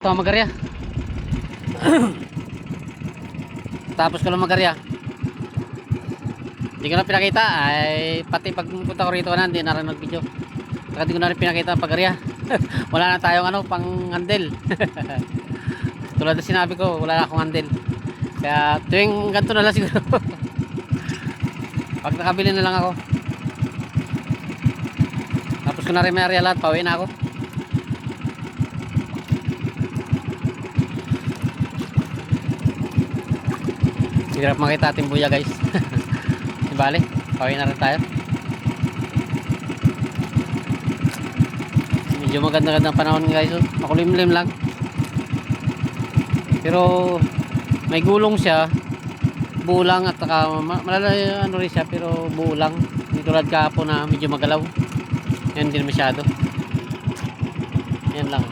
ako magarya. Tapos ko lang magarya. Hindi ko na pinakita. Ay, pati pag punta ko rito na, hindi na rin nag-video. Saka hindi ko na rin pinakita ang pagarya. Wala na tayong ano, pang handle. Tulad na sinabi ko, wala na akong handle. Kaya tuwing ganito na lang siguro. Pag nakabili na lang ako. Tapos ko na rin may area lahat, pauwi na ako. Hirap makita ating buya guys. Bale, pauwi na rin tayo. Medyo maganda-gandang panahon guys. Makulimlim lang. Pero may gulong siya. Bulang at saka malala ano rin siya pero bulang. Hindi tulad kahapon na medyo magalaw. Yan din masyado. Yan lang.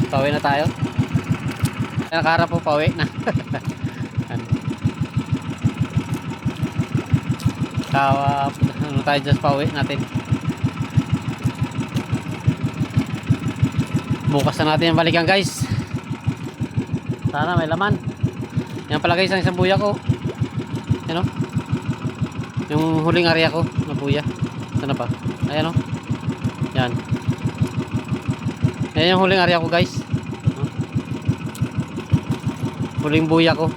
Pauwi na tayo. Nakaharap po, pauwi na. Ano tayo just pauwi natin. Bukas na natin yung balikan guys. Sana may laman. Yan pala guys ang isang buya ko. Yan o. Yung huling area ko na buya. Sana pa? Ayan o. Yan. Yan yung huling area ko guys. Huling buya ko.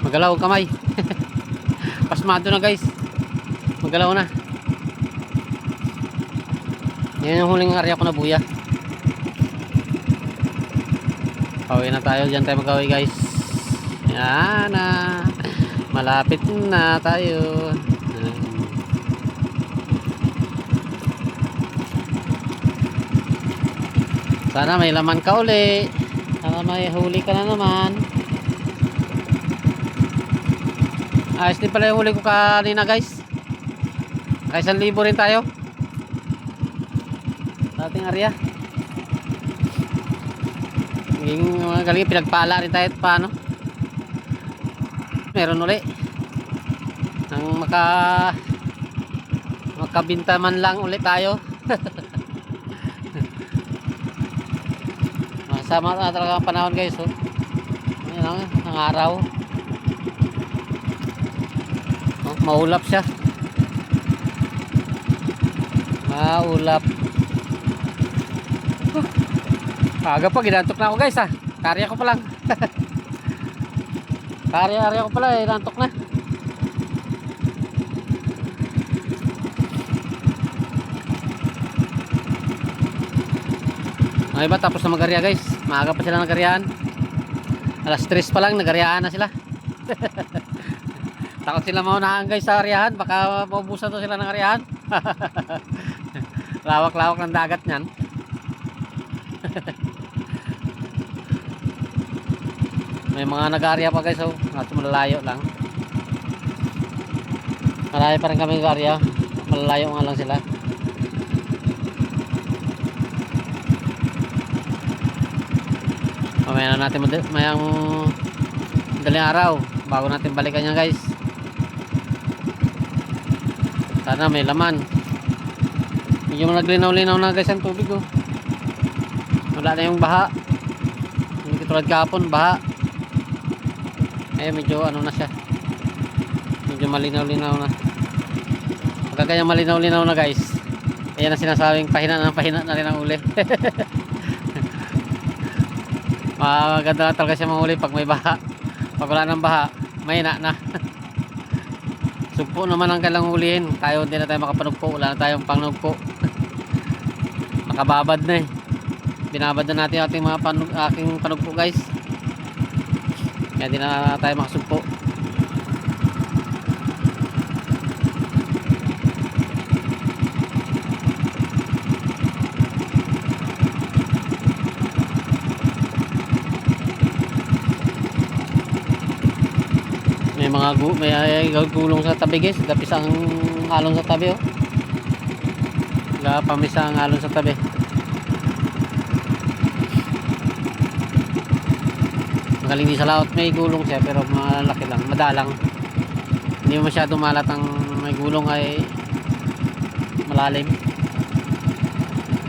Magalaw kamay. Pasmado na guys. Magalaw na. Yan yung huling area ko na buya. Pauwi na tayo. Diyan tayo mag-uwi guys. Yan na. Malapit na tayo. Sana may laman ka uli. Sana may huli ka na naman. Ayos din pala yung huli ko kanina guys. Naka 1,000 rin tayo sa ating area. Galing pinagpala rin tayo paano. Meron uli ang makabinta man lang ulit tayo. Sama na talaga ang panahon guys. Oh. Ayan ang araw. Oh, maulap siya. Maulap. Aga pa, ginantok na ako guys ah. Karya ko pa lang. Karya ko pala eh, nantok na. Ang iba tapos na magarya guys. Maaga pa sila nagaryahan. Alas 3 pa lang nagaryahan na sila. Takot sila maunahan guys sa aryahan. Baka maubusan to sila ng aryahan. Lawak-lawak ng dagat nyan. May mga nag-arya pa guys. Oh. Malalayo lang. Malayo pa rin kami nag-arya. Malalayo nga lang sila. Mamaya na natin mayang daling araw bago natin balikan yan guys. Sana may laman. Medyo naglinaw-linaw na guys ang tubig oh. Wala na yung baha. Hindi katulad kahapon baha. Eh medyo ano na siya. Medyo malinaw-linaw na. Pagka kaya malinaw-linaw na guys, ayan ang sinasabing pahina na rin ang uli. Maganda na talaga siya manghuli pag may baha. Pag wala ng baha, mahina na. Sugpo naman ang kailang hulihin. Tayo hindi na tayo makapanugpo. Wala na tayong pangnugpo. Nakababad na eh. Binabad na natin ating mga aking panugpo guys. Kaya hindi na tayo makasugpo. May gulong sa tabi guys. Gapisang alon sa tabi oh. Gapamisang alon sa tabi. Magaling din sa laot, may gulong siya pero malaki lang, madalang. Hindi masyado malat ang may gulong ay malalim.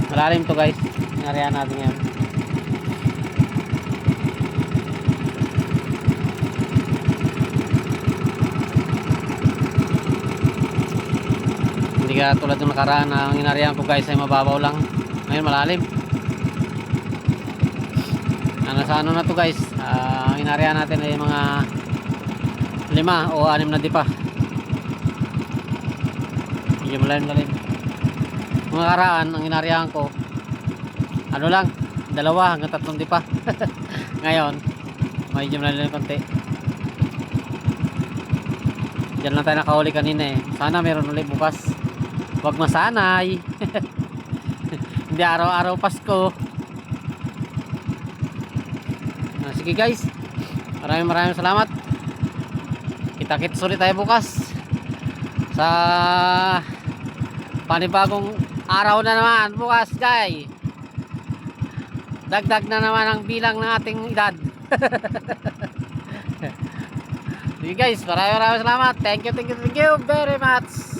Malalim to guys. Nariyan natin yan. Hindi ka tulad ng nakaraan na ang inariyan ko guys ay mababaw lang. Ngayon malalim. Nasa ano na to guys, ang inariyan natin ay mga 5 o 6 na dipa. Medyo malalim. Mga karaan ang inariyan ko ano lang, 2 hanggang 3 dipa. Ngayon medyo malalim konti. Diyan lang tayo nakahuli kanina eh. Sana meron ulit bukas. Huwag masanay. Hindi araw-araw Pasko. Sige guys, maraming salamat. Kita-kits ulit tayo bukas sa panibagong araw na naman bukas guys. Dagdag na naman ang bilang ng ating edad. Sige guys, maraming salamat. Thank you very much.